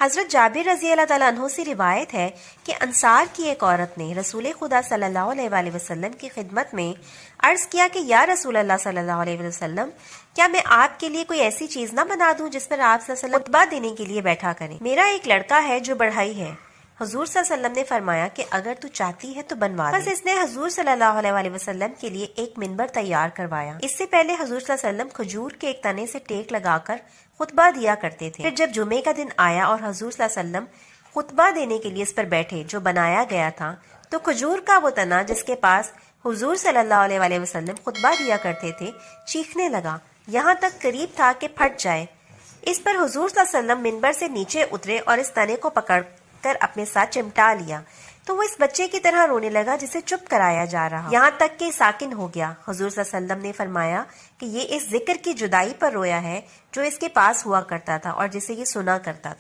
हज़रत जाबिर रज़ी अल्लाह ताला अन्हु से रिवायत है कि अंसार की एक औरत ने रसूल खुदा सल्लल्लाहु अलैहि वसल्लम की खिदमत में अर्ज़ किया कि या रसूल अल्लाह सल्लल्लाहु अलैहि वसल्लम, क्या मैं आपके लिए कोई ऐसी चीज़ ना बना दूं जिस पर आप सल्लल्लाहु अलैहि वसल्लम खुतबा देने के लिए बैठा करें। मेरा एक लड़का है जो बढ़ई है। हुजूर सल्लल्लाहु अलैहि वसल्लम ने फरमाया कि अगर तू चाहती है तो बनवा दे। बस इसने हुजूर सल्लल्लाहु अलैहि वसल्लम के लिए एक मिंबर तैयार करवाया। इससे पहले हुजूर सल्लल्लाहु अलैहि वसल्लम खजूर के एक तने से टेक लगाकर खुतबा दिया करते थे। फिर जब जुमे का दिन आया और हुजूर सल्लल्लाहु अलैहि वसल्लम खुतबा देने के लिए इस पर बैठे जो बनाया गया था, तो खजूर का वो तना जिसके पास हुजूर सल्लल्लाहु अलैहि वसल्लम खुतबा दिया करते थे चीखने लगा, यहाँ तक करीब था कि फट जाए। इस पर हुजूर सल्लल्लाहु अलैहि वसल्लम मिंबर से नीचे उतरे और इस तने को पकड़कर अपने साथ चिमटा लिया, तो वो इस बच्चे की तरह रोने लगा जिसे चुप कराया जा रहा, यहाँ तक कि साकिन हो गया। हुजूर सल्लल्लाहु अलैहि वसल्लम ने फरमाया कि ये इस जिक्र की जुदाई पर रोया है जो इसके पास हुआ करता था और जिसे ये सुना करता था।